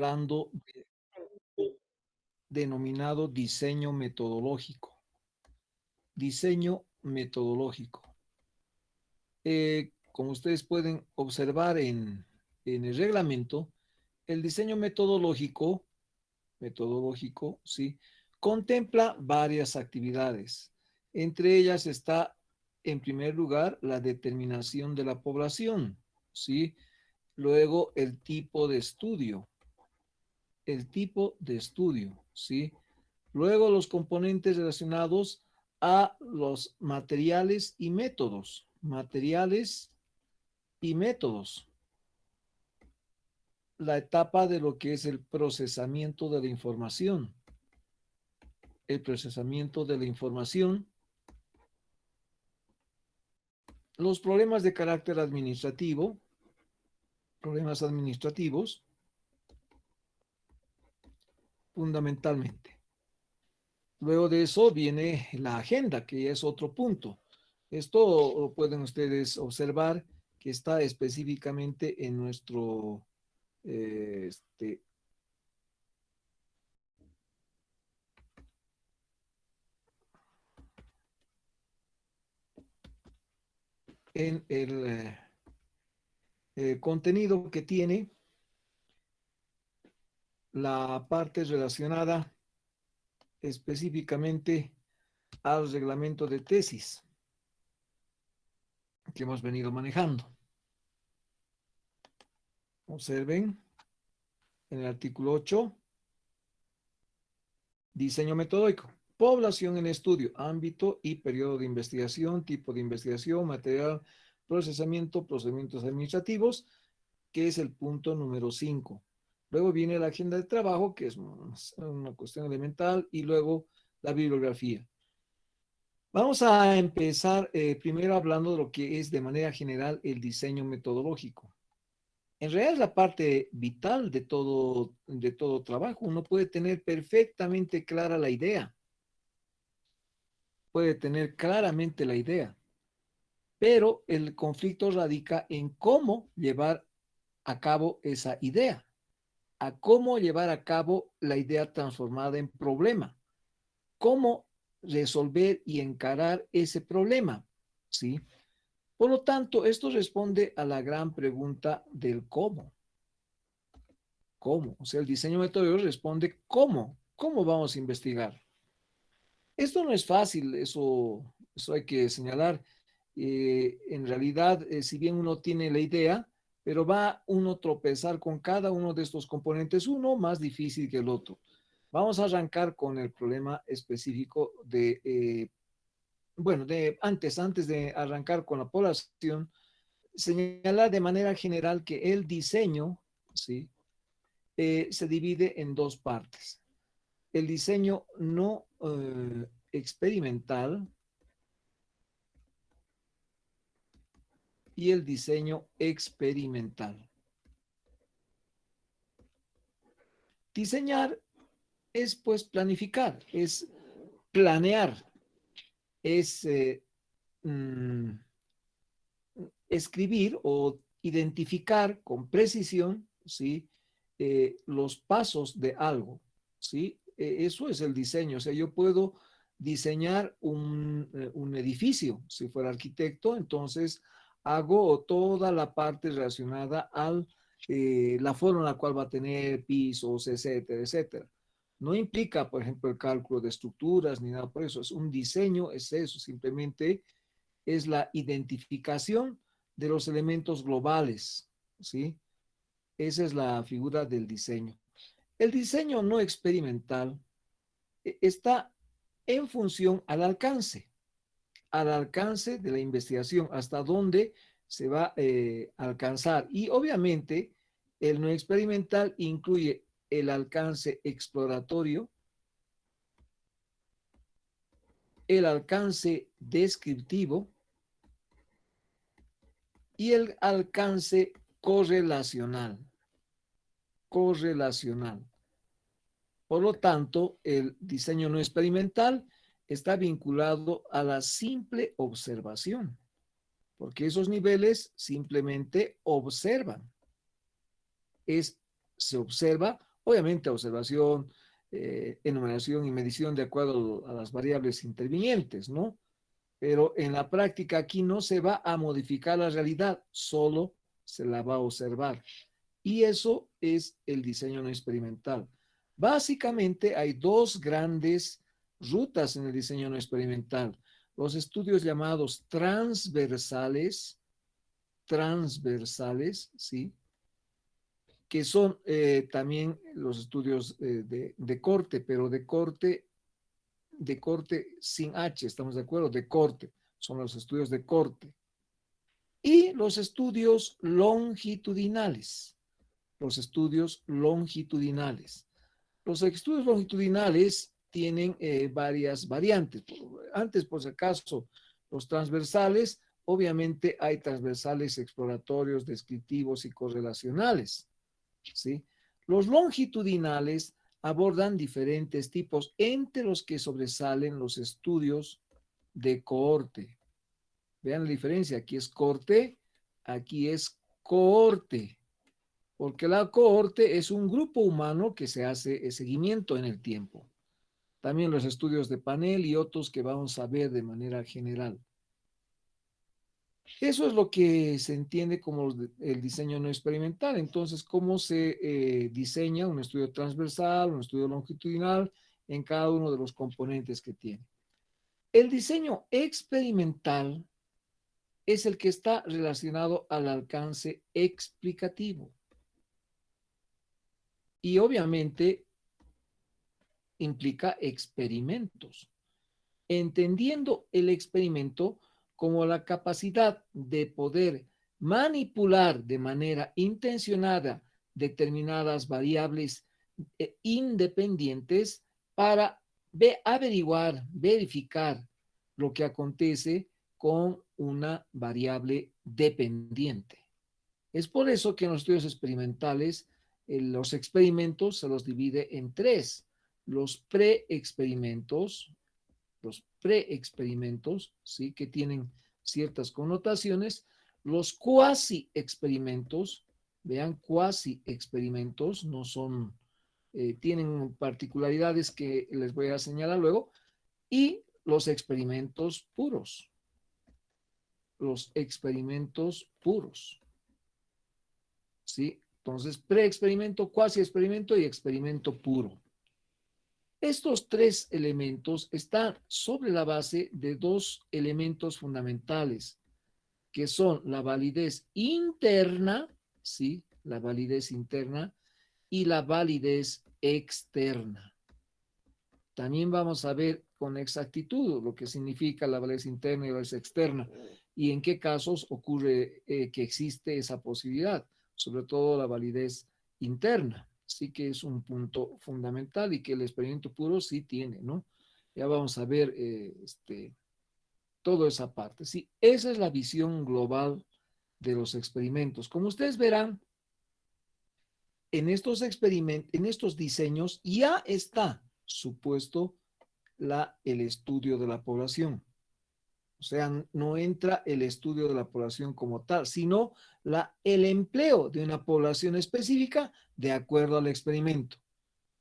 hablando de denominado diseño metodológico. Diseño metodológico. Como ustedes pueden observar en el reglamento, el diseño metodológico, sí, contempla varias actividades. Entre ellas está, en primer lugar, la determinación de la población, sí. Luego, el tipo de estudio, sí. Luego, los componentes relacionados a los materiales y métodos. La etapa de lo que es el procesamiento de la información. El procesamiento de la información. Los problemas de carácter administrativo, problemas administrativos, fundamentalmente. Luego de eso viene la agenda, que es otro punto. Esto lo pueden ustedes observar que está específicamente en nuestro en el contenido que tiene la parte relacionada específicamente al reglamento de tesis que hemos venido manejando. Observen en el artículo 8, diseño metodológico, población en estudio, ámbito y periodo de investigación, tipo de investigación, material, procesamiento, procedimientos administrativos, que es el punto número 5. Luego viene la agenda de trabajo, que es una cuestión elemental, y luego la bibliografía. Vamos a empezar primero hablando de lo que es de manera general el diseño metodológico. En realidad es la parte vital de todo trabajo. Uno puede tener perfectamente clara la idea, puede tener claramente la idea, pero el conflicto radica en cómo llevar a cabo esa idea, a cómo llevar a cabo la idea transformada en problema, cómo resolver y encarar ese problema, ¿sí? Por lo tanto, esto responde a la gran pregunta del cómo. ¿Cómo? O sea, el diseño metodológico responde cómo vamos a investigar. Esto no es fácil, eso hay que señalar. En realidad, si bien uno tiene la idea, pero va uno a tropezar con cada uno de estos componentes, uno más difícil que el otro. Vamos a arrancar con el problema específico antes de arrancar con la población, señalar de manera general que el diseño, ¿sí? Se divide en dos partes. El diseño no experimental y el diseño experimental. Diseñar es pues planificar, es planear, es mm, escribir o identificar con precisión, ¿sí? Los pasos de algo, ¿sí? Eso es el diseño. O sea, yo puedo diseñar un edificio. Si fuera arquitecto, entonces hago toda la parte relacionada a la forma en la cual va a tener pisos, etcétera, etcétera. No implica, por ejemplo, el cálculo de estructuras ni nada por eso. Es un diseño, es eso, simplemente es la identificación de los elementos globales, ¿sí? Esa es la figura del diseño. El diseño no experimental está en función al alcance de la investigación, hasta dónde se va a alcanzar. Y obviamente el no experimental incluye el alcance exploratorio, el alcance descriptivo y el alcance correlacional. Correlacional. Por lo tanto, el diseño no experimental está vinculado a la simple observación, porque esos niveles simplemente observan. Se observa Obviamente observación, enumeración y medición de acuerdo a las variables intervinientes, ¿no? Pero en la práctica aquí no se va a modificar la realidad, solo se la va a observar. Y eso es el diseño no experimental. Básicamente hay dos grandes rutas en el diseño no experimental. Los estudios llamados transversales, ¿sí? Que son también los estudios de corte, pero de corte sin H, ¿estamos de acuerdo? De corte, son los estudios de corte. Y los estudios longitudinales, los estudios longitudinales. Los estudios longitudinales tienen varias variantes. Antes, por si acaso, los transversales, obviamente hay transversales exploratorios, descriptivos y correlacionales, ¿sí? Los longitudinales abordan diferentes tipos, entre los que sobresalen los estudios de cohorte. Vean la diferencia, aquí es corte, aquí es cohorte, porque la cohorte es un grupo humano que se hace seguimiento en el tiempo. También los estudios de panel y otros que vamos a ver de manera general. Eso es lo que se entiende como el diseño no experimental. Entonces, ¿cómo se diseña un estudio transversal, un estudio longitudinal en cada uno de los componentes que tiene? El diseño experimental es el que está relacionado al alcance explicativo. Y obviamente implica experimentos. Entendiendo el experimento como la capacidad de poder manipular de manera intencionada determinadas variables independientes para averiguar, verificar lo que acontece con una variable dependiente. Es por eso que en los estudios experimentales, los experimentos se los divide en tres. Los preexperimentos, los preexperimentos, ¿sí? Que tienen ciertas connotaciones, los cuasi experimentos, vean, cuasi experimentos, no son, tienen particularidades que les voy a señalar luego, y los experimentos puros, ¿sí? Entonces, preexperimento, cuasi experimento y experimento puro. Estos tres elementos están sobre la base de dos elementos fundamentales, que son la validez interna, ¿sí? La validez interna y la validez externa. También vamos a ver con exactitud lo que significa la validez interna y la validez externa y en qué casos ocurre que existe esa posibilidad, sobre todo la validez interna. Sí que es un punto fundamental y que el experimento puro sí tiene, ¿no? Ya vamos a ver toda esa parte. Sí, esa es la visión global de los experimentos. Como ustedes verán, en estos diseños ya está supuesto el estudio de la población. O sea, no entra el estudio de la población como tal, sino el empleo de una población específica de acuerdo al experimento.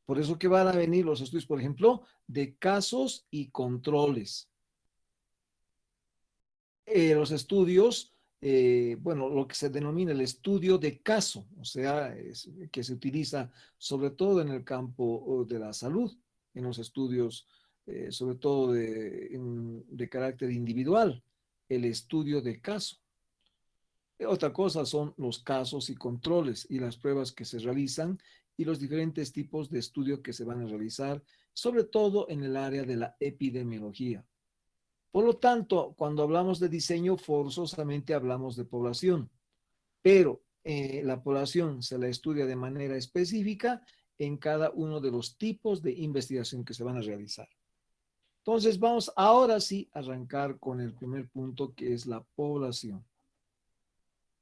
Por eso que van a venir los estudios, por ejemplo, de casos y controles. Los estudios, bueno, lo que se denomina el estudio de caso, o sea, que se utiliza sobre todo en el campo de la salud, en los estudios, sobre todo de carácter individual, el estudio de caso. Otra cosa son los casos y controles y las pruebas que se realizan y los diferentes tipos de estudio que se van a realizar, sobre todo en el área de la epidemiología. Por lo tanto, cuando hablamos de diseño, forzosamente hablamos de población, pero la población se la estudia de manera específica en cada uno de los tipos de investigación que se van a realizar. Entonces, vamos ahora sí a arrancar con el primer punto, que es la población.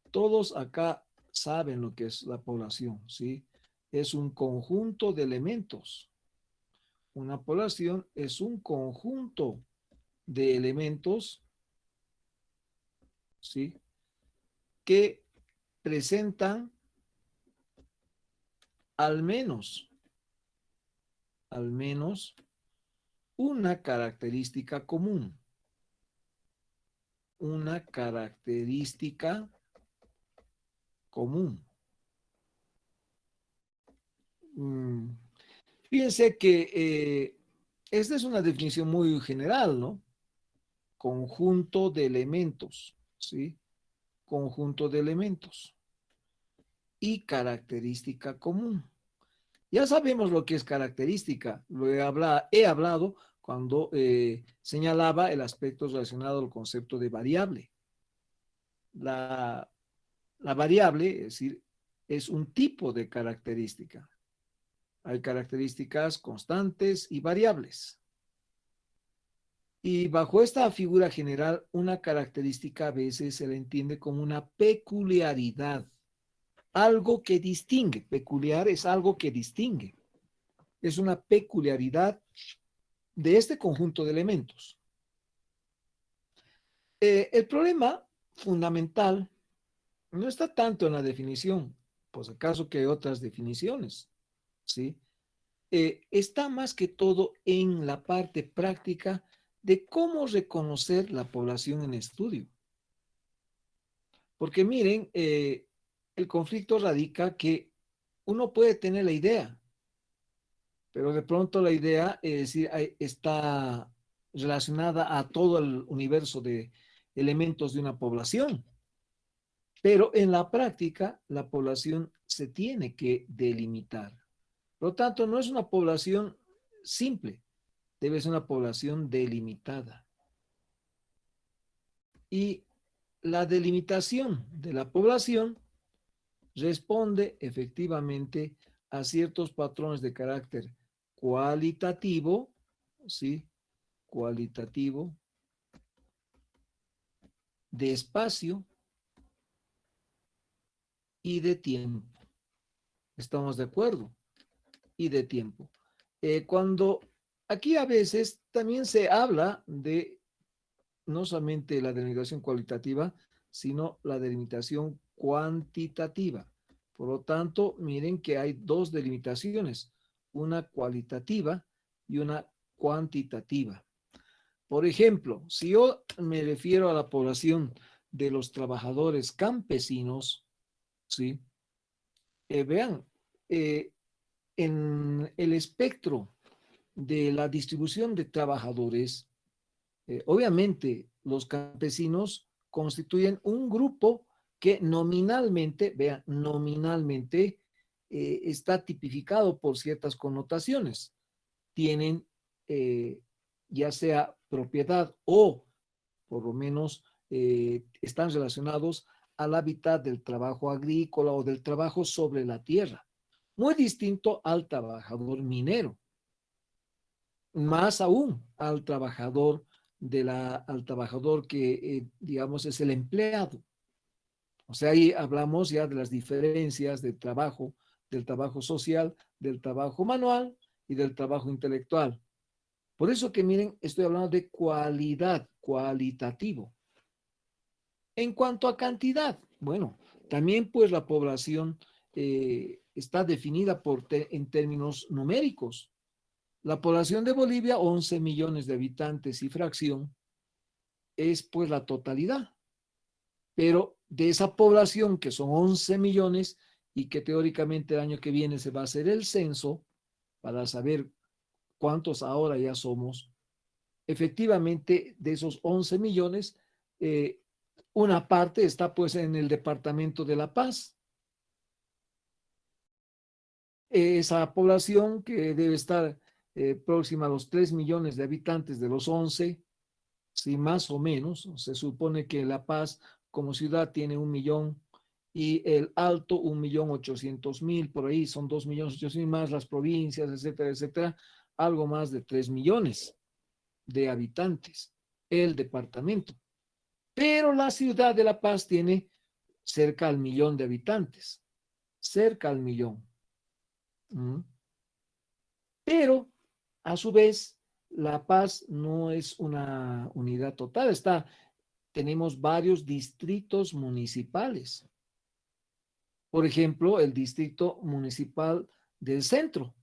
Todos acá saben lo que es la población, ¿sí? Es un conjunto de elementos. Una población es un conjunto de elementos, ¿sí? Que presentan al menos al menos una característica común. Una característica común. Mm, Fíjense que esta es una definición muy general, ¿no? Conjunto de elementos, ¿sí? Conjunto de elementos y característica común. Ya sabemos lo que es característica, he hablado cuando señalaba el aspecto relacionado al concepto de variable. La, la variable, es decir, es un tipo de característica. Hay características constantes y variables. Y bajo esta figura general, una característica a veces se le entiende como una peculiaridad, algo que distingue. Peculiar es algo que distingue. Es una peculiaridad de este conjunto de elementos. El problema fundamental no está tanto en la definición, pues acaso que hay otras definiciones, ¿sí? Está más que todo en la parte práctica de cómo reconocer la población en estudio. Porque miren, el conflicto radica que uno puede tener la idea, pero de pronto la idea es decir, está relacionada a todo el universo de elementos de una población. Pero en la práctica, la población se tiene que delimitar. Por lo tanto, no es una población simple, debe ser una población delimitada. Y la delimitación de la población responde efectivamente a ciertos patrones de carácter cualitativo, ¿sí? Cualitativo, de espacio y de tiempo. ¿Estamos de acuerdo? Y de tiempo. Cuando aquí a veces también se habla de no solamente la delimitación cualitativa, sino la delimitación cuantitativa. Por lo tanto, miren que hay dos delimitaciones, una cualitativa y una cuantitativa. Por ejemplo, si yo me refiero a la población de los trabajadores campesinos, ¿sí? Vean, eh, en el espectro de la distribución de trabajadores, obviamente los campesinos constituyen un grupo que nominalmente, vean, nominalmente está tipificado por ciertas connotaciones. Tienen ya sea propiedad o por lo menos están relacionados al hábitat del trabajo agrícola o del trabajo sobre la tierra, muy distinto al trabajador minero, más aún al trabajador que, digamos, es el empleado. O sea, ahí hablamos ya de las diferencias del trabajo social, del trabajo manual y del trabajo intelectual. Por eso que miren, estoy hablando de cualidad, cualitativo. En cuanto a cantidad, bueno, también pues la población está definida en términos numéricos. La población de Bolivia, 11 millones de habitantes y fracción, es pues la totalidad. Pero de esa población, que son 11 millones y que teóricamente el año que viene se va a hacer el censo para saber cuántos ahora ya somos, efectivamente de esos 11 millones, una parte está pues en el departamento de La Paz. Esa población que debe estar próxima a los 3 millones de habitantes de los 11, sí, más o menos. Se supone que La Paz como ciudad tiene 1 millón y el Alto 1.800.000, por ahí son 2.800.000 más las provincias, etcétera, etcétera, algo más de 3 millones de habitantes, el departamento. Pero la ciudad de La Paz tiene cerca al millón de habitantes, cerca al millón. ¿Mm? Pero a su vez, La Paz no es una unidad total, tenemos varios distritos municipales. Por ejemplo, el distrito municipal del centro.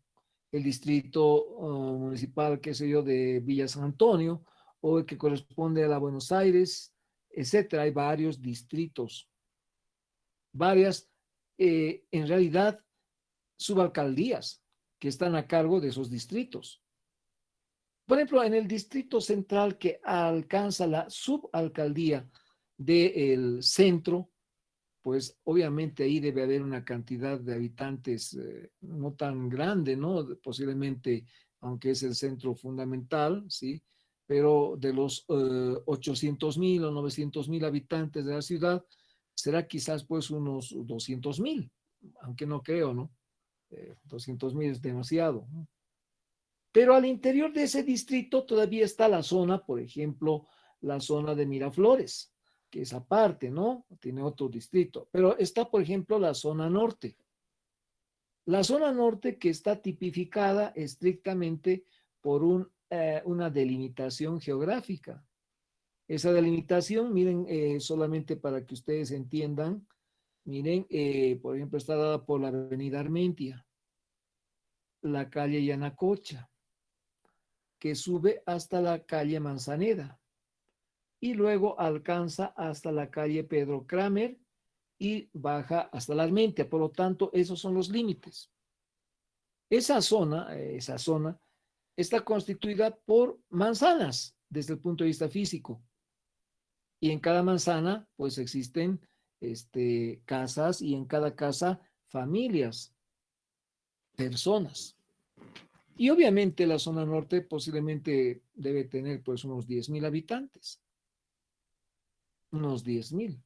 el distrito municipal, qué sé yo, de Villa San Antonio, o el que corresponde a la Buenos Aires, etcétera. Hay varios distritos, varias, en realidad, subalcaldías que están a cargo de esos distritos. Por ejemplo, en el distrito central que alcanza la subalcaldía del centro, pues obviamente ahí debe haber una cantidad de habitantes no tan grande, ¿no? Posiblemente, aunque es el centro fundamental, ¿sí? Pero de los 800,000 o 900,000 habitantes de la ciudad, será quizás pues unos 200,000, aunque no creo, ¿no? 200,000 es demasiado, ¿no? Pero al interior de ese distrito todavía está la zona, por ejemplo, la zona de Miraflores, que es aparte, ¿no? Tiene otro distrito. Pero está, por ejemplo, la zona norte. La zona norte que está tipificada estrictamente por una delimitación geográfica. Esa delimitación, miren, solamente para que ustedes entiendan, miren, por ejemplo, está dada por la avenida Armentia, la calle Yanacocha, que sube hasta la calle Manzaneda y luego alcanza hasta la calle Pedro Kramer y baja hasta la Armentia. Por lo tanto, esos son los límites. Esa zona está constituida por manzanas desde el punto de vista físico. Y en cada manzana, pues existen casas y en cada casa familias, personas. Y obviamente la zona norte posiblemente debe tener pues unos 10,000 habitantes, unos 10,000.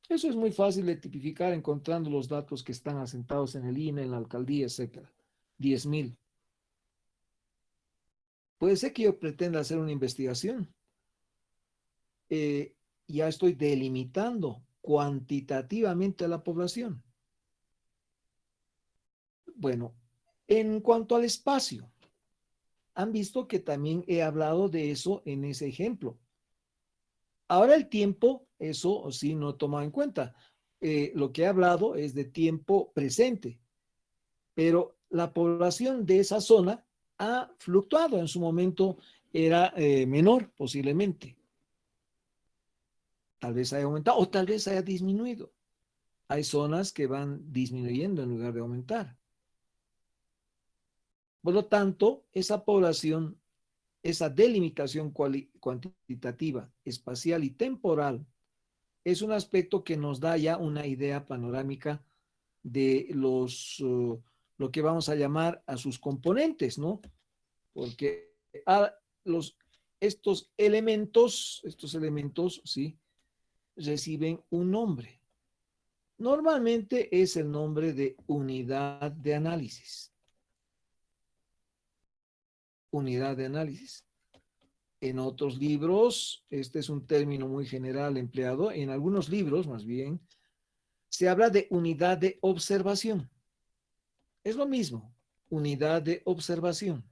Eso es muy fácil de tipificar encontrando los datos que están asentados en el INE, en la alcaldía, etcétera. 10,000. Puede ser que yo pretenda hacer una investigación. Ya estoy delimitando cuantitativamente a la población. Bueno, en cuanto al espacio, han visto que también he hablado de eso en ese ejemplo. Ahora el tiempo, eso sí no he tomado en cuenta. Lo que he hablado es de tiempo presente, pero la población de esa zona ha fluctuado. En su momento era menor, posiblemente. Tal vez haya aumentado o tal vez haya disminuido. Hay zonas que van disminuyendo en lugar de aumentar. Por lo tanto, esa población, esa delimitación cuantitativa, espacial y temporal es un aspecto que nos da ya una idea panorámica de lo que vamos a llamar a sus componentes, ¿no? Porque a los, estos elementos, ¿sí? Reciben un nombre. Normalmente es el nombre de unidad de análisis. Unidad de análisis. En otros libros, este es un término muy general empleado, en algunos libros más bien, se habla de unidad de observación. Es lo mismo, unidad de observación.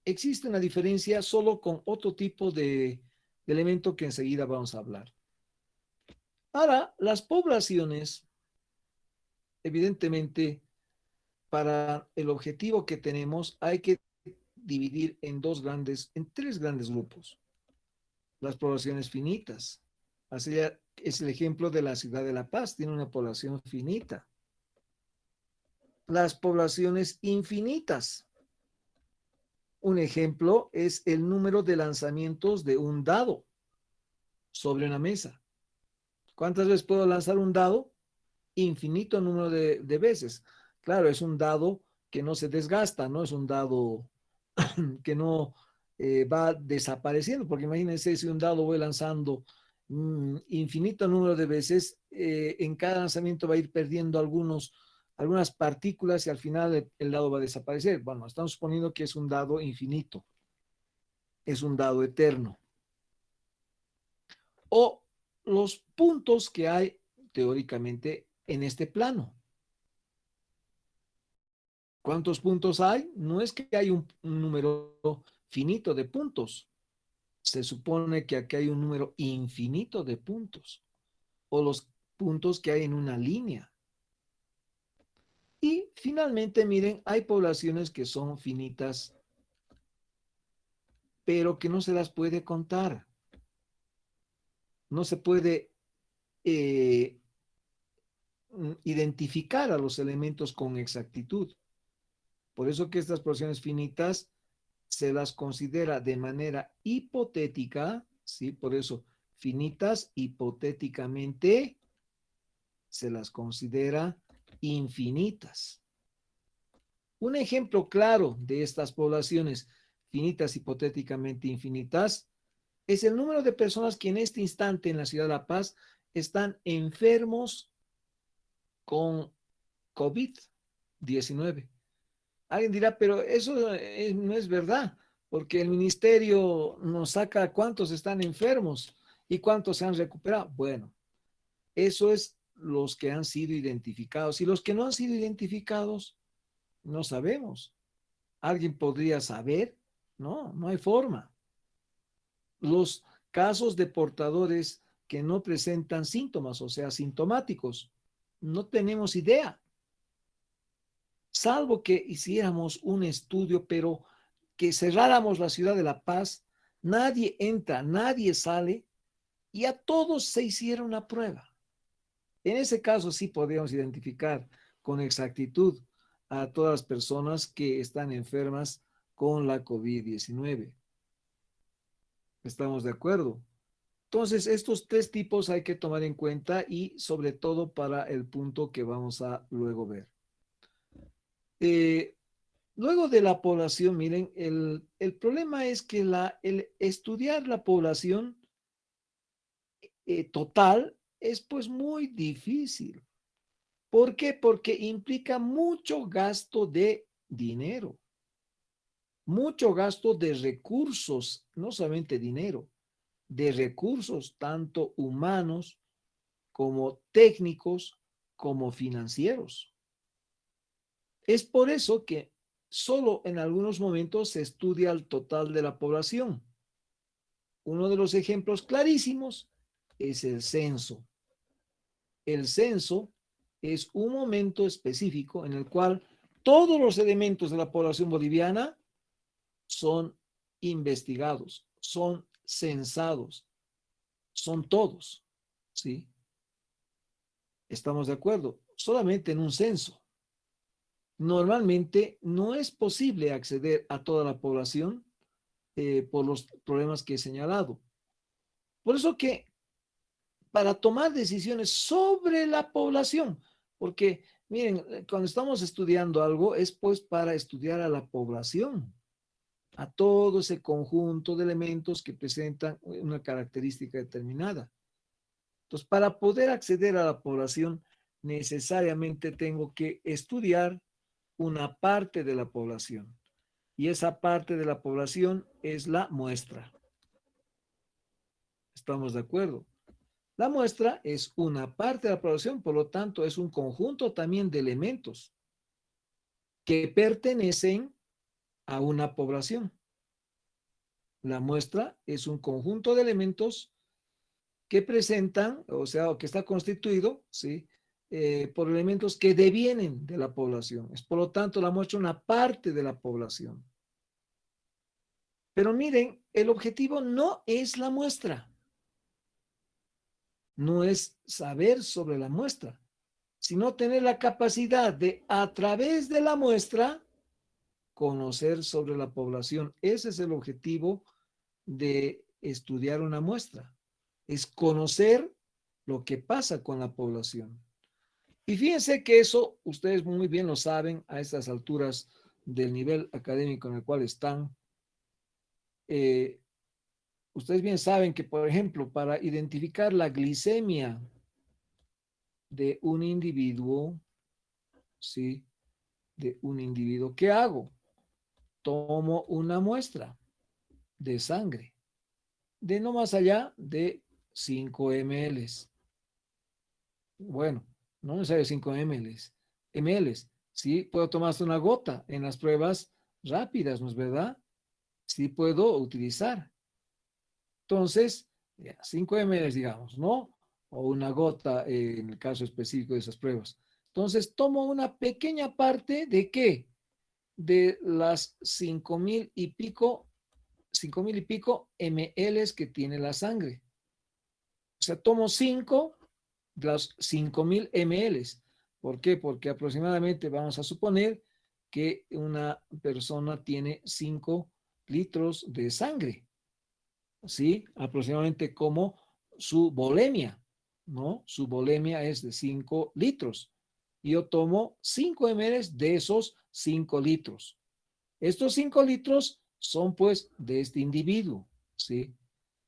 Existe una diferencia solo con otro tipo de elemento que enseguida vamos a hablar. Ahora, las poblaciones, evidentemente, para el objetivo que tenemos, hay que dividir en tres grandes grupos. Las poblaciones finitas. Así es el ejemplo de la ciudad de La Paz, tiene una población finita. Las poblaciones infinitas. Un ejemplo es el número de lanzamientos de un dado sobre una mesa. ¿Cuántas veces puedo lanzar un dado? Infinito número de veces. Claro, es un dado que no se desgasta, ¿no? Es un dado que no va desapareciendo, porque imagínense si un dado voy lanzando infinito número de veces, en cada lanzamiento va a ir perdiendo algunas partículas y al final el dado va a desaparecer. Bueno, estamos suponiendo que es un dado infinito, es un dado eterno. O los puntos que hay teóricamente en este plano. ¿Cuántos puntos hay? No es que hay un número finito de puntos. Se supone que aquí hay un número infinito de puntos o los puntos que hay en una línea. Y finalmente, miren, hay poblaciones que son finitas, pero que no se las puede contar. No se puede eh, identificar a los elementos con exactitud. Por eso que estas poblaciones finitas se las considera de manera hipotética, ¿sí? Por eso, finitas hipotéticamente se las considera infinitas. Un ejemplo claro de estas poblaciones finitas hipotéticamente infinitas es el número de personas que en este instante en la ciudad de La Paz están enfermos con COVID-19. Alguien dirá, pero eso no es verdad, porque el ministerio nos saca cuántos están enfermos y cuántos se han recuperado. Bueno, eso es los que han sido identificados. Y los que no han sido identificados, no sabemos. ¿Alguien podría saber? No, no hay forma. Los casos de portadores que no presentan síntomas, o sea, sintomáticos, no tenemos idea, salvo que hiciéramos un estudio, pero que cerráramos la ciudad de La Paz, nadie entra, nadie sale y a todos se hiciera una prueba. En ese caso sí podríamos identificar con exactitud a todas las personas que están enfermas con la COVID-19. ¿Estamos de acuerdo? Entonces, estos tres tipos hay que tomar en cuenta y sobre todo para el punto que vamos a luego ver. Eh, Luego de la población, miren, el problema es que el estudiar la población total es pues muy difícil. ¿Por qué? Porque implica mucho gasto de dinero, mucho gasto de recursos, no solamente dinero, de recursos tanto humanos como técnicos como financieros. Es por eso que solo en algunos momentos se estudia el total de la población. Uno de los ejemplos clarísimos es el censo. El censo es un momento específico en el cual todos los elementos de la población boliviana son investigados, son censados, son todos, ¿sí? Estamos de acuerdo, solamente en un censo. Normalmente no es posible acceder a toda la población por los problemas que he señalado. Por eso que para tomar decisiones sobre la población, porque miren, cuando estamos estudiando algo es pues para estudiar a la población, a todo ese conjunto de elementos que presentan una característica determinada. Entonces, para poder acceder a la población, necesariamente tengo que estudiar una parte de la población. Y esa parte de la población es la muestra. ¿Estamos de acuerdo? La muestra es una parte de la población, por lo tanto, es un conjunto también de elementos que pertenecen a una población. La muestra es un conjunto de elementos que presentan, o sea, que está constituido, ¿sí? Por elementos que devienen de la población. Es por lo tanto la muestra una parte de la población. Pero miren, el objetivo no es la muestra, no es saber sobre la muestra, sino tener la capacidad de, a través de la muestra, conocer sobre la población. Ese es el objetivo de estudiar una muestra, es conocer lo que pasa con la población. Y fíjense que eso ustedes muy bien lo saben a estas alturas del nivel académico en el cual están. Eh, Ustedes bien saben que, por ejemplo, para identificar la glicemia de un individuo, ¿sí? De un individuo, ¿qué hago? Tomo una muestra de sangre de no más allá de 5 ml. Bueno, no necesariamente 5 ml. Sí, puedo tomar hasta una gota en las pruebas rápidas, ¿no es verdad? Sí puedo utilizar. Entonces, 5 ml, digamos, ¿no? O una gota en el caso específico de esas pruebas. Entonces tomo una pequeña parte de ¿qué? De las 5,000 y pico ml que tiene la sangre. O sea, tomo 5 de los 5,000 ml. ¿Por qué? Porque aproximadamente vamos a suponer que una persona tiene 5 litros de sangre, ¿sí? Aproximadamente como su volemia, ¿no? Su volemia es de 5 litros. Yo tomo 5 ml de esos 5 litros. Estos 5 litros son pues de este individuo, ¿sí?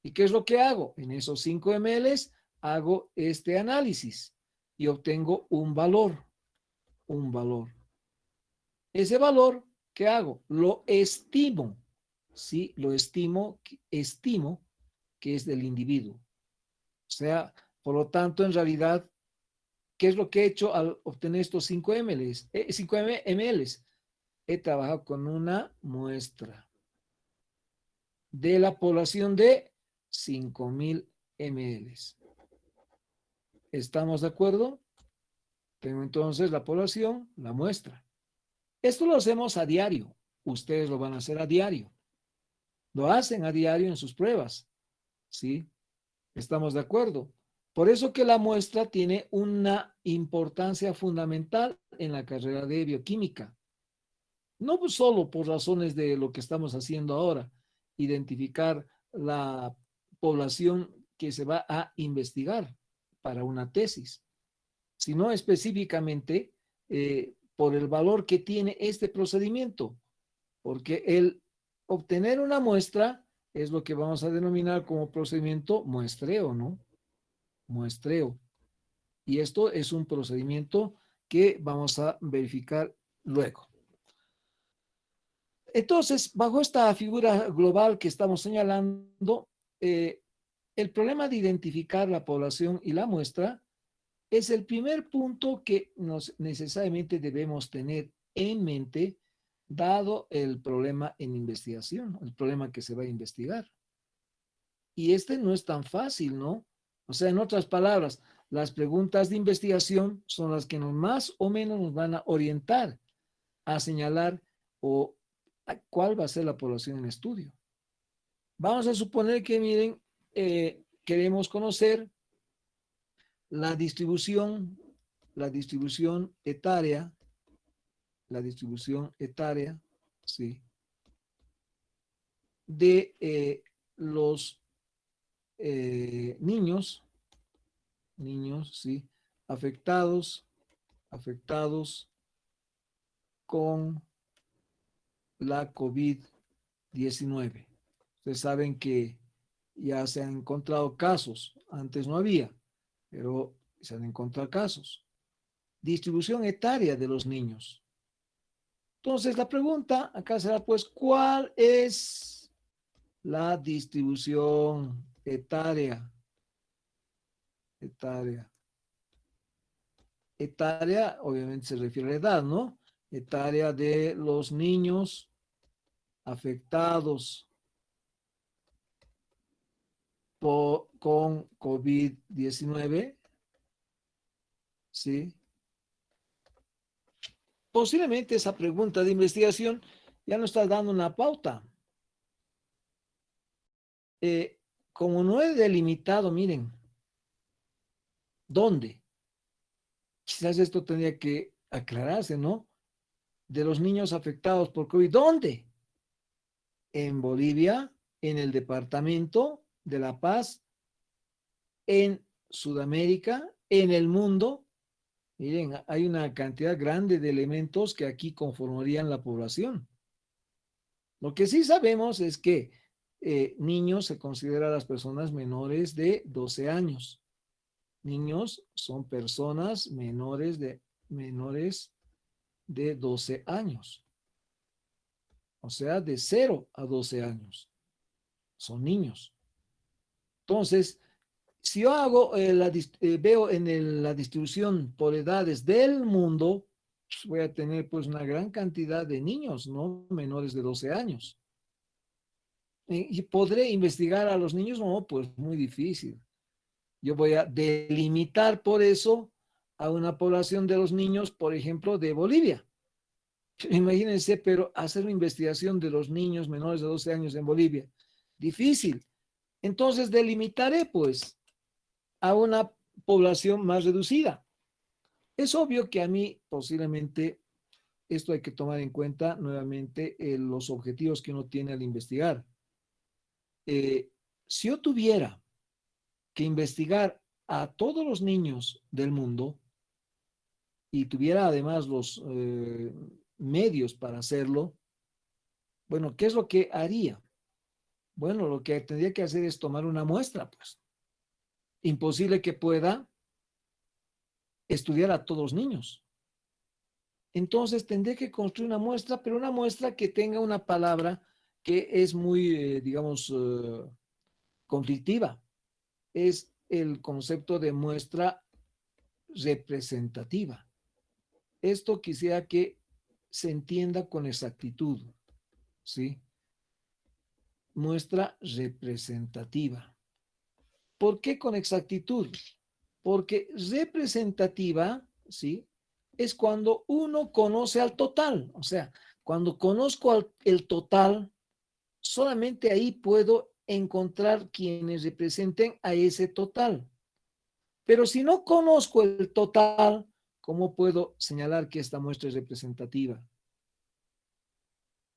¿Y qué es lo que hago? En esos 5 ml hago este análisis y obtengo un valor, un valor. Ese valor, ¿qué hago? Lo estimo, ¿sí? Lo estimo que es del individuo. O sea, por lo tanto, en realidad, ¿qué es lo que he hecho al obtener estos 5 ml? 5 ml. He trabajado con una muestra de la población de 5,000 ml. ¿Estamos de acuerdo? Tengo entonces la población, la muestra. Esto lo hacemos a diario. Ustedes lo van a hacer a diario. Lo hacen a diario en sus pruebas. ¿Sí? ¿Estamos de acuerdo? Por eso que la muestra tiene una importancia fundamental en la carrera de bioquímica. No solo por razones de lo que estamos haciendo ahora, identificar la población que se va a investigar para una tesis, sino específicamente por el valor que tiene este procedimiento, porque el obtener una muestra es lo que vamos a denominar como procedimiento muestreo, ¿no? Muestreo. Y esto es un procedimiento que vamos a verificar luego. Entonces, bajo esta figura global que estamos señalando, el problema de identificar la población y la muestra es el primer punto que nos necesariamente debemos tener en mente, dado el problema en investigación, el problema que se va a investigar. Y este no es tan fácil, ¿no? O sea, en otras palabras, las preguntas de investigación son las que más o menos nos van a orientar a señalar o a cuál va a ser la población en estudio. Vamos a suponer que, miren, queremos conocer la distribución etaria, sí, de los niños, sí, afectados con la COVID-19. Ustedes saben que ya se han encontrado casos, antes no había, pero se han encontrado casos. Distribución etaria de los niños. Entonces la pregunta acá será pues, ¿cuál es la distribución etaria? Etaria obviamente se refiere a la edad, ¿no? Etaria de los niños afectados con COVID-19, ¿sí? Posiblemente esa pregunta de investigación ya nos está dando una pauta. Como no he delimitado, miren, ¿dónde? Quizás esto tendría que aclararse, ¿no? De los niños afectados por COVID, ¿dónde? En Bolivia, en el departamento de La Paz, en Sudamérica, en el mundo. Miren, hay una cantidad grande de elementos que aquí conformarían la población. Lo que sí sabemos es que niños se consideran las personas menores de 12 años. Niños son personas menores de 12 años. O sea, de 0 a 12 años. Son niños. Entonces, si yo veo en la distribución por edades del mundo, pues voy a tener pues una gran cantidad de niños, ¿no? Menores de 12 años. ¿Y podré investigar a los niños? No, pues muy difícil. Yo voy a delimitar por eso a una población de los niños, por ejemplo, de Bolivia. Imagínense, pero hacer una investigación de los niños menores de 12 años en Bolivia, difícil. Entonces delimitaré pues a una población más reducida. Es obvio que a mí posiblemente esto hay que tomar en cuenta nuevamente los objetivos que uno tiene al investigar. Si yo tuviera que investigar a todos los niños del mundo y tuviera además los medios para hacerlo, bueno, ¿qué es lo que haría? Bueno, lo que tendría que hacer es tomar una muestra, pues. Imposible que pueda estudiar a todos los niños. Entonces tendré que construir una muestra, pero una muestra que tenga una palabra que es muy, digamos, conflictiva. Es el concepto de muestra representativa. Esto quisiera que se entienda con exactitud, ¿sí? Muestra representativa. ¿Por qué con exactitud? Porque representativa, ¿sí? Es cuando uno conoce al total. O sea, cuando conozco el total, solamente ahí puedo encontrar quienes representen a ese total. Pero si no conozco el total, ¿cómo puedo señalar que esta muestra es representativa?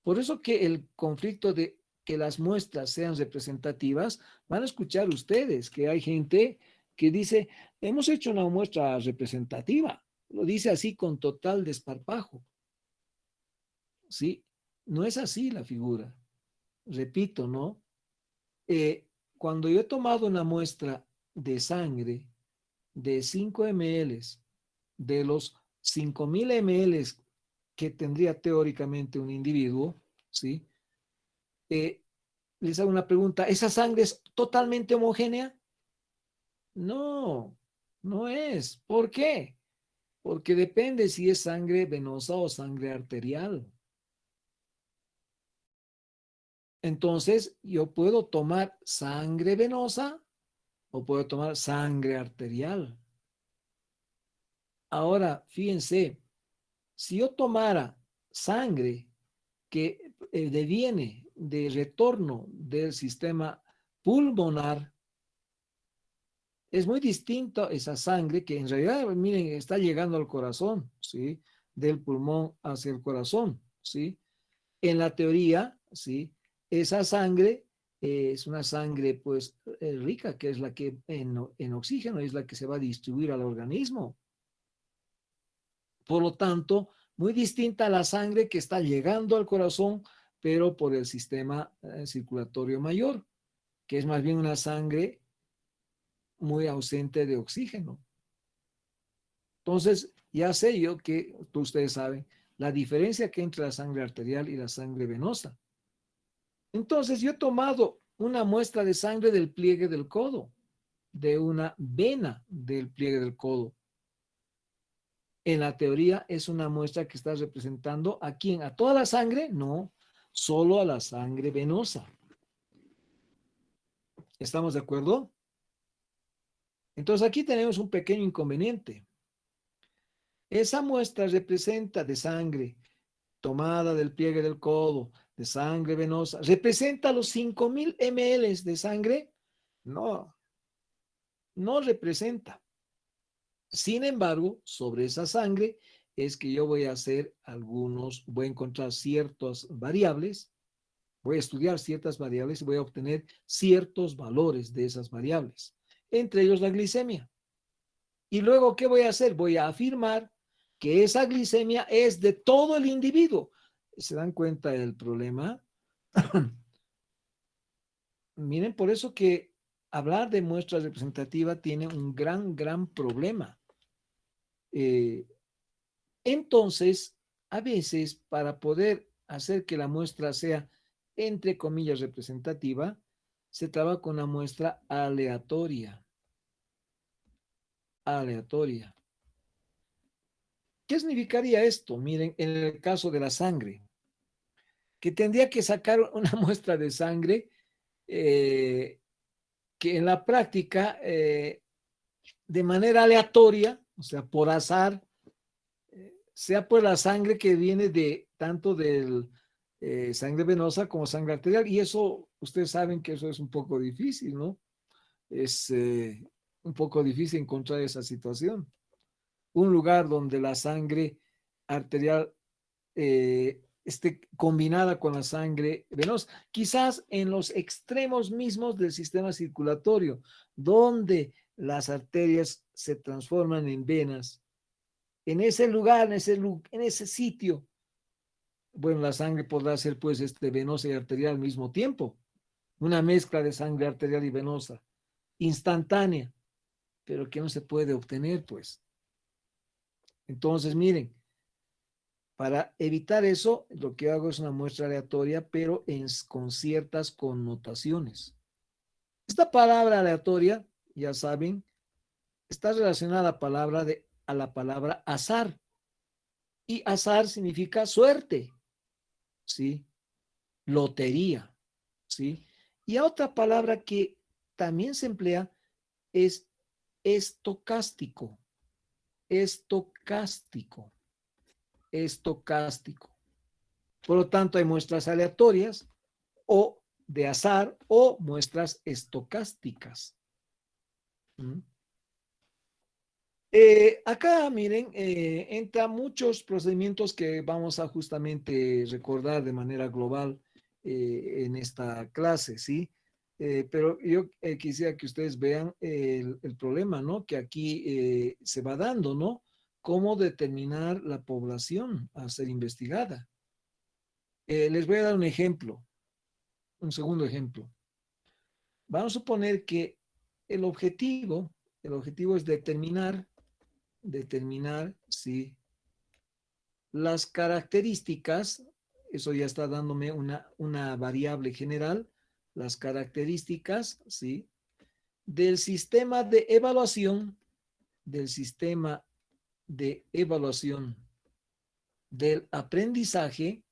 Por eso que el conflicto de que las muestras sean representativas, van a escuchar ustedes que hay gente que dice, hemos hecho una muestra representativa. Lo dice así con total desparpajo. ¿Sí? No es así la figura. Repito, ¿no? Cuando yo he tomado una muestra de sangre de 5 ml, de los 5.000 ml que tendría teóricamente un individuo, ¿sí? Les hago una pregunta, ¿esa sangre es totalmente homogénea? No, no es. ¿Por qué? Porque depende si es sangre venosa o sangre arterial. Entonces, yo puedo tomar sangre venosa o puedo tomar sangre arterial. Ahora, fíjense, si yo tomara sangre que deviene de retorno del sistema pulmonar, es muy distinto esa sangre que en realidad, miren, está llegando al corazón, ¿sí? Del pulmón hacia el corazón, ¿sí? En la teoría, ¿sí? Esa sangre es una sangre, pues, rica, que es la que en oxígeno es la que se va a distribuir al organismo. Por lo tanto, muy distinta a la sangre que está llegando al corazón, pero por el sistema circulatorio mayor, que es más bien una sangre muy ausente de oxígeno. Entonces, ya sé yo que ustedes saben la diferencia que hay entre la sangre arterial y la sangre venosa. Entonces, yo he tomado una muestra de sangre del pliegue del codo, de una vena del pliegue del codo. En la teoría es una muestra que está representando a quién, a toda la sangre, no, solo a la sangre venosa. ¿Estamos de acuerdo? Entonces aquí tenemos un pequeño inconveniente. Esa muestra representa de sangre tomada del pliegue del codo, de sangre venosa, ¿representa los 5.000 ml de sangre? No, no representa. Sin embargo, sobre esa sangre es que yo voy a hacer voy a encontrar ciertas variables, voy a estudiar ciertas variables y voy a obtener ciertos valores de esas variables, entre ellos la glicemia. Y luego, ¿qué voy a hacer? Voy a afirmar que esa glicemia es de todo el individuo. ¿Se dan cuenta del problema? Miren, por eso que hablar de muestra representativa tiene un gran problema. Entonces, a veces, para poder hacer que la muestra sea, entre comillas, representativa, se trabaja con una muestra aleatoria. Aleatoria. ¿Qué significaría esto? Miren, en el caso de la sangre, que tendría que sacar una muestra de sangre que en la práctica, de manera aleatoria, o sea, por azar, sea por la sangre que viene de tanto del sangre venosa como sangre arterial. Y eso, ustedes saben que eso es un poco difícil, ¿no? Es un poco difícil encontrar esa situación. Un lugar donde la sangre arterial esté combinada con la sangre venosa, quizás en los extremos mismos del sistema circulatorio, donde las arterias se transforman en venas. En ese lugar, en ese sitio, bueno, la sangre podrá ser pues venosa y arterial al mismo tiempo, una mezcla de sangre arterial y venosa, instantánea, pero que no se puede obtener, pues. Entonces, miren, para evitar eso, lo que hago es una muestra aleatoria, pero con ciertas connotaciones. Esta palabra aleatoria, ya saben, está relacionada a la palabra azar. Y azar significa suerte, ¿sí? Lotería, ¿sí? Y otra palabra que también se emplea es estocástico, estocástico, estocástico. Por lo tanto, hay muestras aleatorias o de azar o muestras estocásticas. ¿Mm? Acá, miren, entra muchos procedimientos que vamos a justamente recordar de manera global en esta clase, ¿sí? Pero yo quisiera que ustedes vean el problema, ¿no? Que aquí se va dando, ¿no? Cómo determinar la población a ser investigada. Les voy a dar un ejemplo, un segundo ejemplo. Vamos a suponer que el objetivo, el objetivo es determinar si las características, eso ya está dándome una variable general, las características, ¿sí? Del sistema de evaluación, del sistema de evaluación del aprendizaje,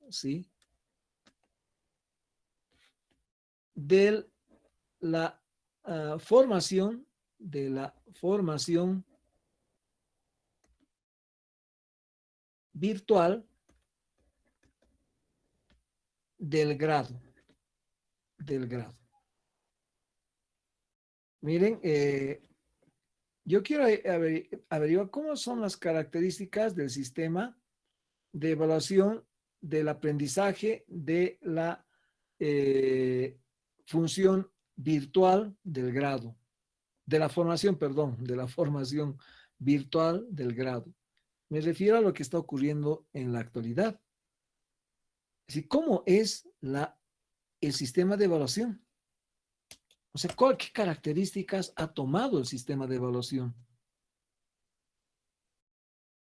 ¿sí? De la formación, de la formación virtual del grado, del grado. Miren, yo quiero averiguar cómo son las características del sistema de evaluación del aprendizaje de la función virtual del grado, de la formación, perdón, de la formación virtual del grado. Me refiero a lo que está ocurriendo en la actualidad. Es decir, ¿cómo es el sistema de evaluación? O sea, ¿qué características ha tomado el sistema de evaluación?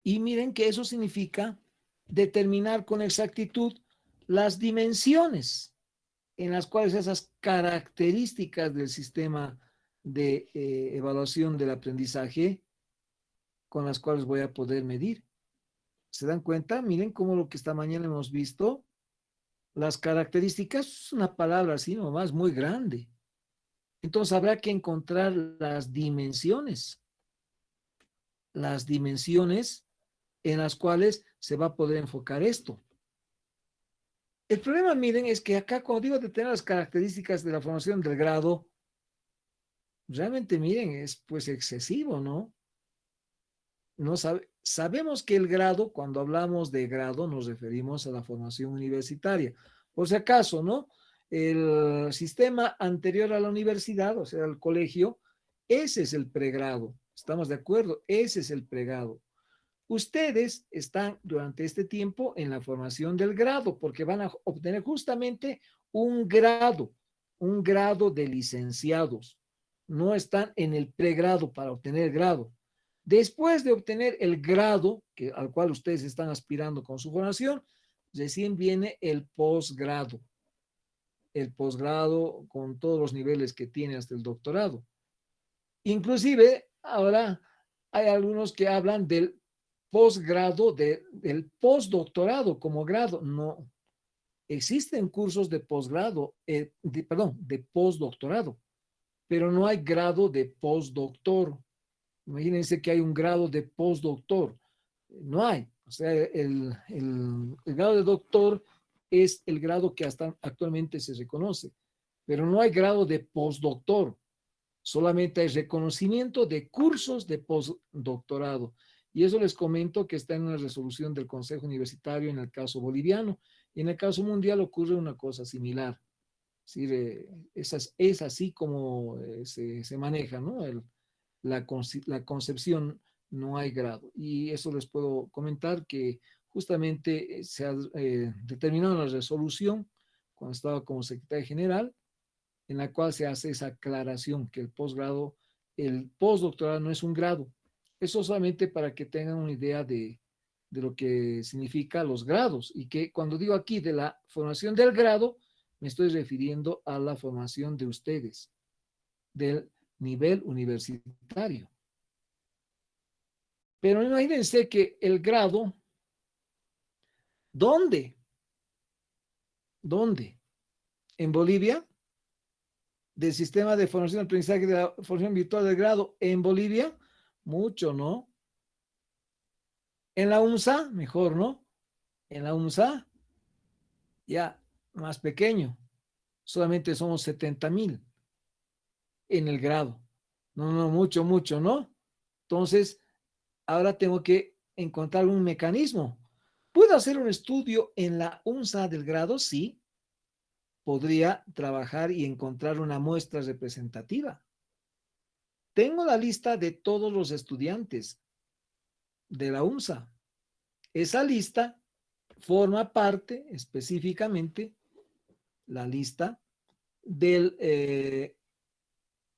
Y miren que eso significa determinar con exactitud las dimensiones en las cuales esas características del sistema de evaluación del aprendizaje con las cuales voy a poder medir. ¿Se dan cuenta? Miren cómo lo que esta mañana hemos visto, las características es una palabra así nomás muy grande. Entonces habrá que encontrar las dimensiones en las cuales se va a poder enfocar esto. El problema, miren, es que acá cuando digo de tener las características de la formación del grado, realmente, miren, es pues excesivo, ¿no? No sabemos que el grado, cuando hablamos de grado, nos referimos a la formación universitaria. Por si acaso, ¿no? El sistema anterior a la universidad, o sea, el colegio, ese es el pregrado. ¿Estamos de acuerdo? Ese es el pregrado. Ustedes están durante este tiempo en la formación del grado, porque van a obtener justamente un grado de licenciados. No están en el pregrado para obtener grado. Después de obtener el grado al cual ustedes están aspirando con su formación, recién viene el posgrado con todos los niveles que tiene hasta el doctorado. Inclusive, ahora hay algunos que hablan del posgrado, del postdoctorado como grado. No, existen cursos de posgrado, perdón, de postdoctorado. pero no hay grado de postdoctor. Imagínense que hay un grado de postdoctor. No hay. O sea, el grado de doctor es el grado que hasta actualmente se reconoce, pero no hay grado de postdoctor. Solamente hay reconocimiento de cursos de postdoctorado. Y eso les comento que está en una resolución del Consejo Universitario en el caso boliviano. Y en el caso mundial ocurre una cosa similar. Es decir, es así como se maneja, ¿no? La concepción, no hay grado. Y eso les puedo comentar que justamente se ha determinado en la resolución cuando estaba como secretario general, en la cual se hace esa aclaración que el postdoctorado no es un grado. Eso solamente para que tengan una idea de lo que significa los grados y que cuando digo aquí de la formación del grado, me estoy refiriendo a la formación de ustedes, del nivel universitario. Pero imagínense que el grado, ¿dónde? ¿Dónde? En Bolivia, del sistema de formación y aprendizaje de la formación virtual del grado en Bolivia, mucho, ¿no? En la UNSA, mejor, ¿no? En la UNSA, ya más pequeño, solamente somos 70,000 en el grado. No, no, mucho, mucho, ¿no? Entonces, ahora tengo que encontrar un mecanismo. ¿Puedo hacer un estudio en la UNSA del grado? Sí. Podría trabajar y encontrar una muestra representativa. Tengo la lista de todos los estudiantes de la UNSA. Esa lista forma parte específicamente la lista del,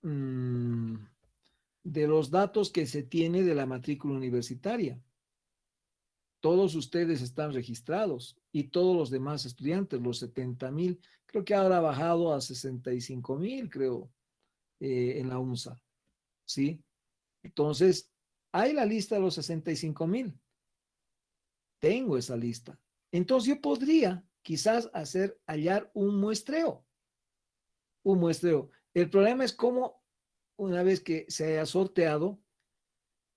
mm, de los datos que se tiene de la matrícula universitaria. Todos ustedes están registrados y todos los demás estudiantes, los 70,000, creo que ahora ha bajado a 65,000, creo, en la UNSA, ¿sí? Entonces, hay la lista de los 65,000. Tengo esa lista. Entonces, yo podría quizás hallar un muestreo. Un muestreo. El problema es cómo, una vez que se haya sorteado,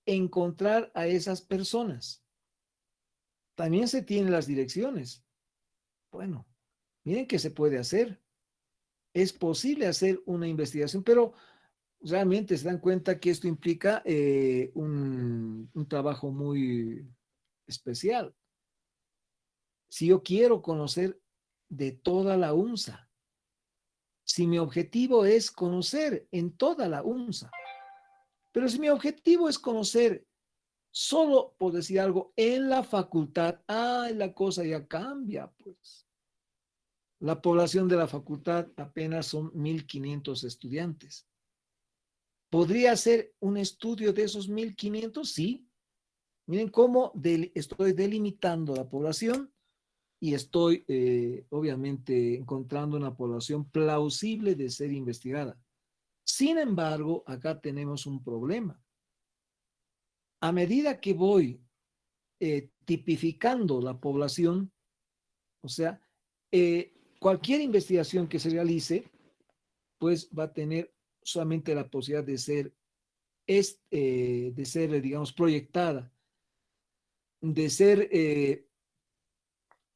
encontrar a esas personas. También se tienen las direcciones. Bueno, miren que se puede hacer. Es posible hacer una investigación, pero realmente se dan cuenta que esto implica un trabajo muy especial. Si yo quiero conocer de toda la UNSA, si mi objetivo es conocer en toda la UNSA, pero si mi objetivo es conocer solo, por decir algo, en la facultad, la cosa ya cambia, pues. La población de la facultad apenas son 1,500 estudiantes. ¿Podría hacer un estudio de esos 1,500? Sí. Miren cómo estoy delimitando la población y estoy obviamente encontrando una población plausible de ser investigada. Sin embargo, acá tenemos un problema. A medida que voy tipificando la población, o sea, cualquier investigación que se realice, pues va a tener solamente la posibilidad de ser, digamos, proyectada, de ser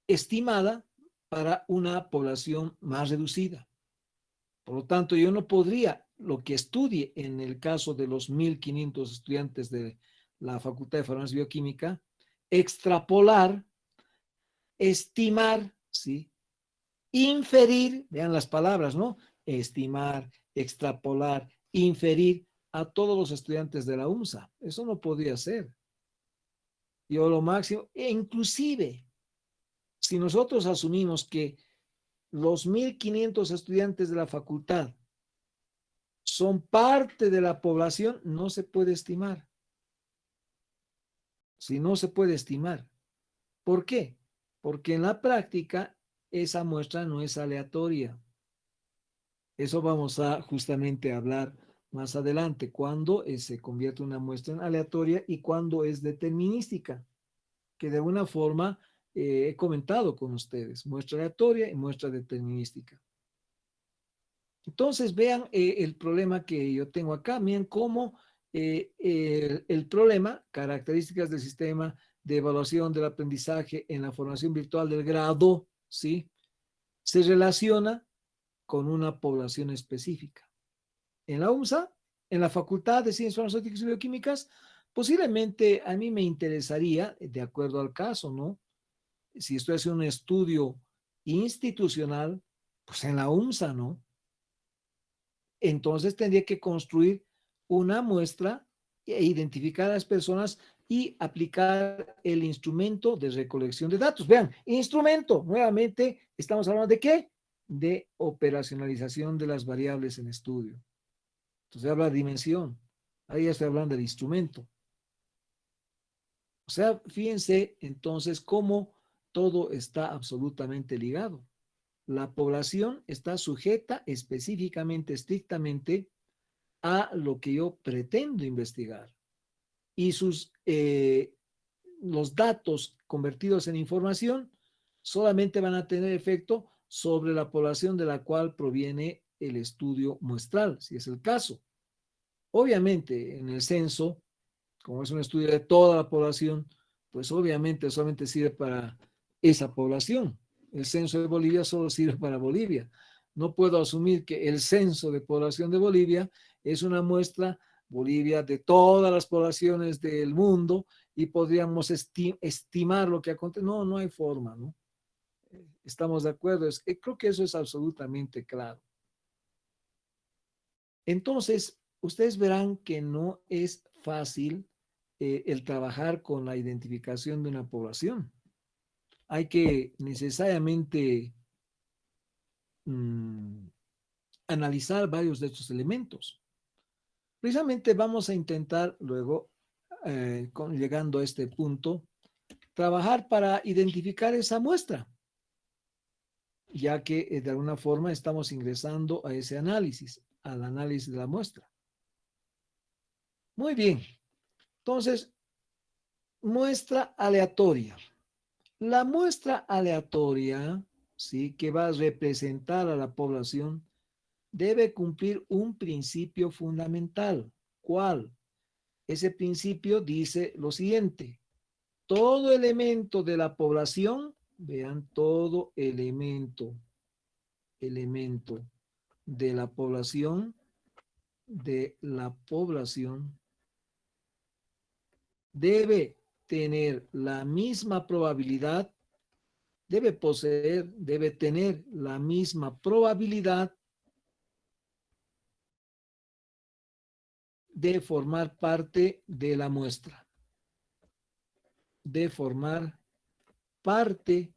estimada para una población más reducida. Por lo tanto, yo no podría, lo que estudie en el caso de los 1,500 estudiantes de la Facultad de Farmacia y Bioquímica, extrapolar, estimar, ¿sí? Inferir, vean las palabras, ¿no? Estimar, extrapolar, inferir a todos los estudiantes de la UNSA. Eso no podría ser. Yo lo máximo, e inclusive, si nosotros asumimos que los 1,500 estudiantes de la facultad son parte de la población, no se puede estimar. Si no se puede estimar. ¿Por qué? Porque en la práctica esa muestra no es aleatoria. Eso vamos a justamente hablar más adelante, cuando se convierte una muestra en aleatoria y cuando es determinística, que de alguna forma he comentado con ustedes, muestra aleatoria y muestra determinística. Entonces, vean el problema que yo tengo acá. Miren cómo el problema, características del sistema de evaluación del aprendizaje en la formación virtual del grado, ¿sí? Se relaciona con una población específica. En la UMSA, en la Facultad de Ciencias Farmacéuticas y Bioquímicas, posiblemente a mí me interesaría, de acuerdo al caso, ¿no? Si estoy haciendo un estudio institucional, pues en la UMSA, ¿no? Entonces tendría que construir una muestra e identificar a las personas y aplicar el instrumento de recolección de datos. Vean, instrumento, nuevamente estamos hablando de qué? De operacionalización de las variables en estudio. Entonces habla de dimensión, ahí ya estoy hablando del instrumento. O sea, fíjense entonces cómo todo está absolutamente ligado. La población está sujeta específicamente, estrictamente, a lo que yo pretendo investigar. Y los datos convertidos en información solamente van a tener efecto sobre la población de la cual proviene el estudio muestral, si es el caso. Obviamente, en el censo, como es un estudio de toda la población, pues obviamente solamente sirve para esa población. El censo de Bolivia solo sirve para Bolivia. No puedo asumir que el censo de población de Bolivia es una muestra, Bolivia, de todas las poblaciones del mundo y podríamos estimar lo que acontece. No, no hay forma, ¿no? Estamos de acuerdo. Creo que eso es absolutamente claro. Entonces, ustedes verán que no es fácil el trabajar con la identificación de una población. Hay que necesariamente mmm, analizar varios de estos elementos. Precisamente vamos a intentar luego, llegando a este punto, trabajar para identificar esa muestra, ya que de alguna forma estamos ingresando a ese análisis, al análisis de la muestra. Muy bien. Entonces, muestra aleatoria. La muestra aleatoria, ¿sí?, que va a representar a la población, debe cumplir un principio fundamental. ¿Cuál? Ese principio dice lo siguiente: todo elemento de la población, vean, todo elemento de la población debe tener la misma probabilidad, debe tener la misma probabilidad de formar parte de la muestra, de formar parte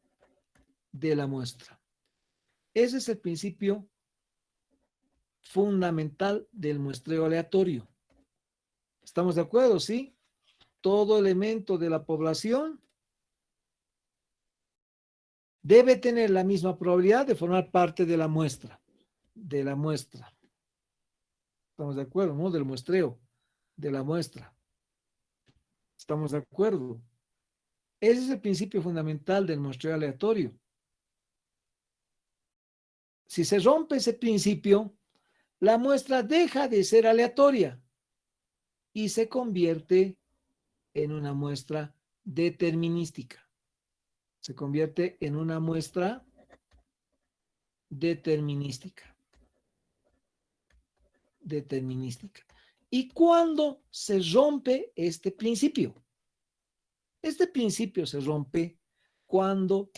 de la muestra. Ese es el principio fundamental del muestreo aleatorio. ¿Estamos de acuerdo? ¿Sí? Todo elemento de la población debe tener la misma probabilidad de formar parte de la muestra. De la muestra. ¿Estamos de acuerdo? ¿No? Del muestreo, de la muestra. ¿Estamos de acuerdo? Ese es el principio fundamental del muestreo aleatorio. Si se rompe ese principio, la muestra deja de ser aleatoria y se convierte en una muestra determinística. Se convierte en una muestra determinística. Determinística. ¿Y cuándo se rompe este principio? Este principio se rompe cuando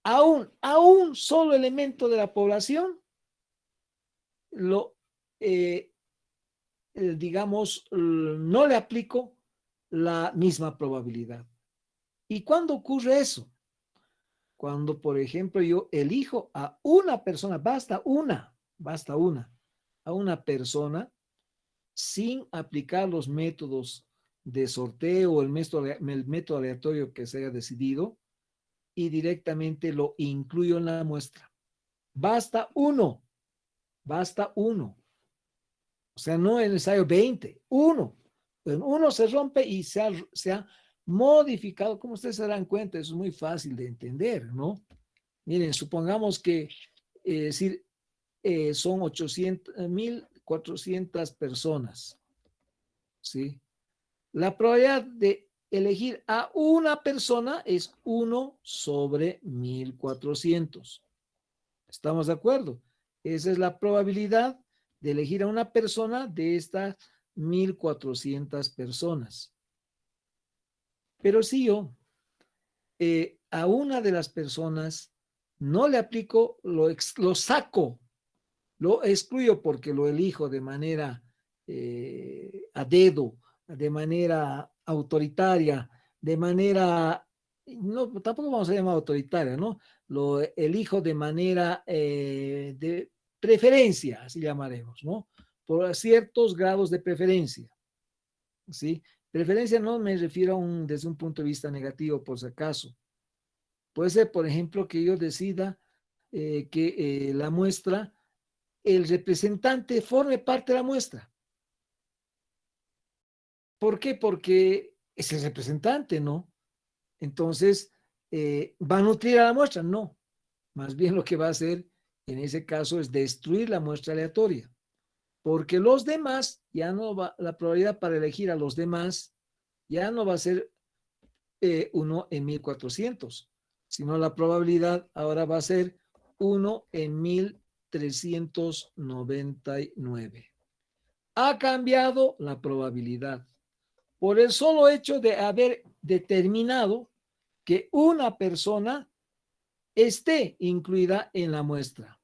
a un solo elemento de la población digamos, no le aplico la misma probabilidad. ¿Y cuándo ocurre eso? Cuando, por ejemplo, yo elijo a una persona, basta una, a una persona sin aplicar los métodos de sorteo o el método aleatorio que se haya decidido y directamente lo incluyo en la muestra. Basta uno. O sea, no es necesario 20, uno. Uno se rompe y se ha modificado. Como ustedes se darán cuenta, eso es muy fácil de entender, ¿no? Miren, supongamos que, decir, son 1.400 personas, ¿sí? La probabilidad de elegir a una persona es 1/1400. ¿Estamos de acuerdo? Esa es la probabilidad de elegir a una persona de estas 1.400 personas. Pero si yo a una de las personas no le aplico, lo saco, lo excluyo porque lo elijo de manera a dedo, de manera autoritaria, de manera, no, tampoco vamos a llamar autoritaria, ¿no? Lo elijo de manera de preferencia, así llamaremos, ¿no? Por ciertos grados de preferencia, ¿sí? Preferencia no me refiero desde un punto de vista negativo, por si acaso. Puede ser, por ejemplo, que yo decida que la muestra, el representante forme parte de la muestra. ¿Por qué? Porque es el representante, ¿no? Entonces, ¿va a nutrir a la muestra? No. Más bien lo que va a hacer en ese caso es destruir la muestra aleatoria. Porque los demás, ya no va, la probabilidad para elegir a los demás ya no va a ser 1/1400, sino la probabilidad ahora va a ser 1/1399. Ha cambiado la probabilidad por el solo hecho de haber determinado que una persona esté incluida en la muestra.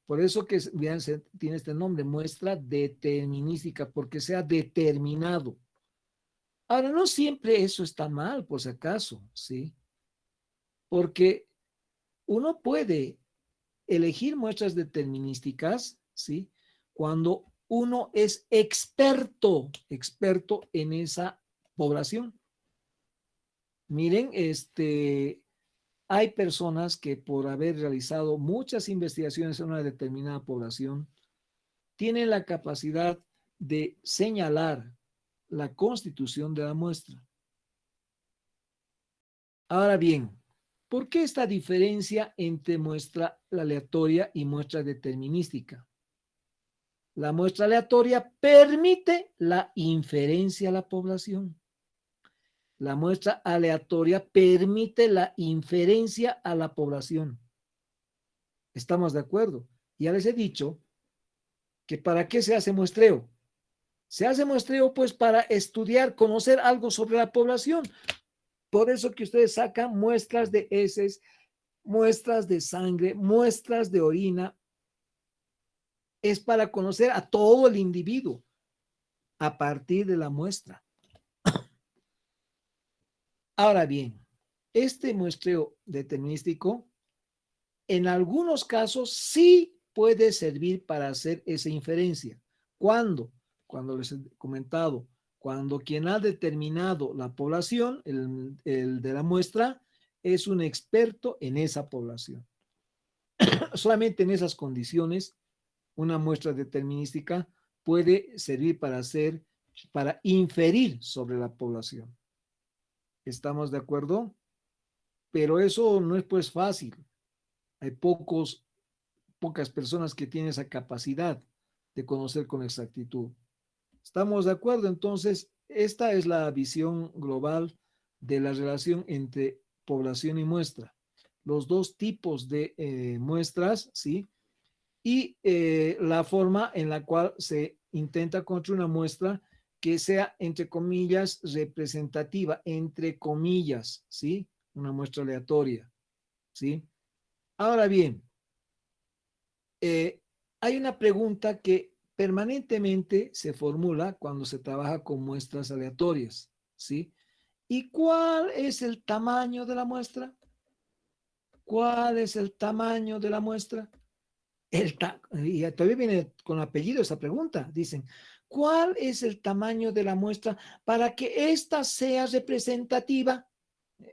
Por eso que tiene este nombre, muestra determinística, porque se ha determinado. Ahora, no siempre eso está mal, por si acaso, ¿sí? Porque uno puede elegir muestras determinísticas, ¿sí? Cuando uno es experto en esa población. Miren, hay personas que por haber realizado muchas investigaciones en una determinada población, tienen la capacidad de señalar la constitución de la muestra. Ahora bien, ¿por qué esta diferencia entre muestra aleatoria y muestra determinística? La muestra aleatoria permite la inferencia a la población. La muestra aleatoria permite la inferencia a la población. ¿Estamos de acuerdo? Ya les he dicho que ¿para qué se hace muestreo? Se hace muestreo pues para estudiar, conocer algo sobre la población. Por eso que ustedes sacan muestras de heces, muestras de sangre, muestras de orina. Es para conocer a todo el individuo a partir de la muestra. Ahora bien, este muestreo determinístico en algunos casos sí puede servir para hacer esa inferencia. ¿Cuándo? Cuando les he comentado, cuando quien ha determinado la población, el de la muestra, es un experto en esa población. Solamente en esas condiciones, una muestra determinística puede servir para inferir sobre la población. ¿Estamos de acuerdo? Pero eso no es pues fácil. Hay pocas personas que tienen esa capacidad de conocer con exactitud. ¿Estamos de acuerdo? Entonces, esta es la visión global de la relación entre población y muestra. Los dos tipos de muestras, ¿sí? Y la forma en la cual se intenta construir una muestra que sea, entre comillas, representativa, entre comillas, ¿sí? Una muestra aleatoria, ¿sí? Ahora bien, hay una pregunta que permanentemente se formula cuando se trabaja con muestras aleatorias, ¿sí? ¿Y cuál es el tamaño de la muestra? ¿Cuál es el tamaño de la muestra? Y todavía viene con apellido esa pregunta. Dicen, ¿cuál es el tamaño de la muestra para que ésta sea representativa?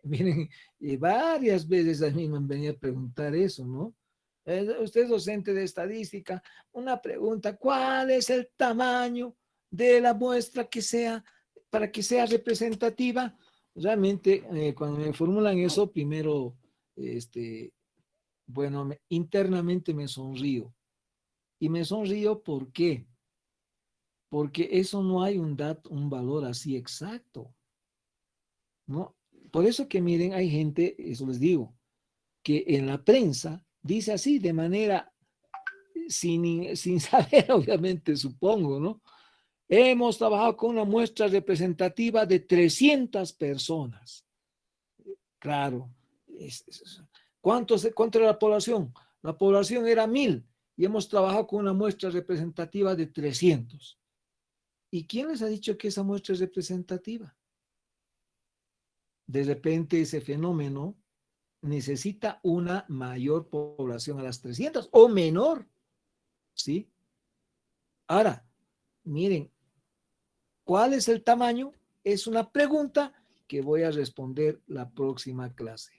Miren, y varias veces a mí me han venido a preguntar eso, ¿no? Usted es docente de estadística, una pregunta, ¿cuál es el tamaño de la muestra que sea para que sea representativa? Realmente, cuando me formulan eso, primero, bueno, internamente me sonrío, Y me sonrío, ¿por qué? Porque eso no hay un valor así exacto, ¿no? Por eso que miren, hay gente, eso les digo, que en la prensa dice así de manera sin saber, obviamente, supongo, ¿no? Hemos trabajado con una muestra representativa de 300 personas. Claro. ¿Cuánto era la población? La población era 1000 y hemos trabajado con una muestra representativa de 300. ¿Y quién les ha dicho que esa muestra es representativa? De repente ese fenómeno necesita una mayor población a las 300 o menor, ¿sí? Ahora, miren, ¿cuál es el tamaño? Es una pregunta que voy a responder la próxima clase.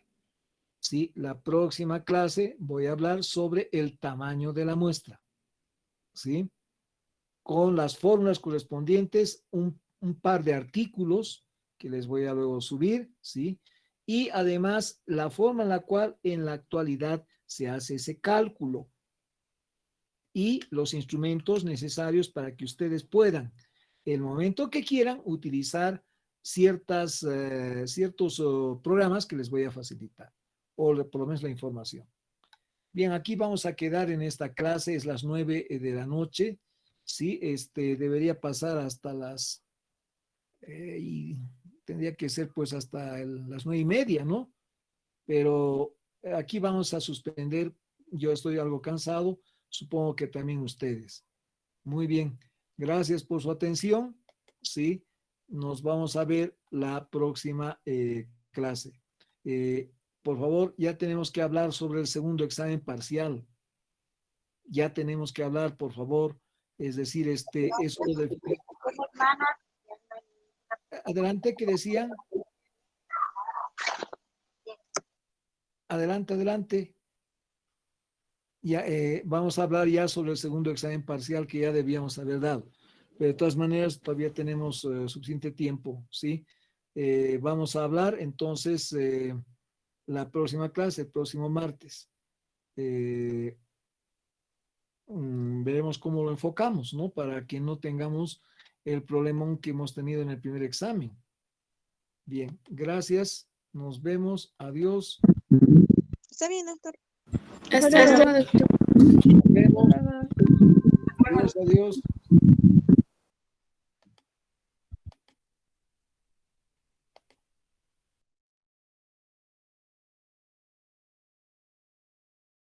Sí, la próxima clase voy a hablar sobre el tamaño de la muestra. ¿Sí? Con las fórmulas correspondientes, un par de artículos que les voy a luego subir, ¿sí? Y además la forma en la cual en la actualidad se hace ese cálculo y los instrumentos necesarios para que ustedes puedan, el momento que quieran, utilizar ciertos programas que les voy a facilitar, o por lo menos la información. Bien, aquí vamos a quedar en esta clase, es las 9 de la noche, ¿sí? Debería pasar hasta y tendría que ser pues hasta las 9:30, ¿no? Pero aquí vamos a suspender, yo estoy algo cansado, supongo que también ustedes. Muy bien, gracias por su atención, ¿sí? Nos vamos a ver la próxima clase. Por favor, ya tenemos que hablar sobre el segundo examen parcial. Ya tenemos que hablar, por favor, es decir, eso de... Adelante, ¿qué decían? Adelante, adelante. Ya, vamos a hablar ya sobre el segundo examen parcial que ya debíamos haber dado. Pero de todas maneras, todavía tenemos suficiente tiempo, ¿sí? Vamos a hablar entonces la próxima clase, el próximo martes. Veremos cómo lo enfocamos, ¿no? Para que no tengamos el problema que hemos tenido en el primer examen. Bien, gracias. Nos vemos. Adiós. Está bien, doctor. Hasta luego, doctor. Nos vemos. Adiós, adiós.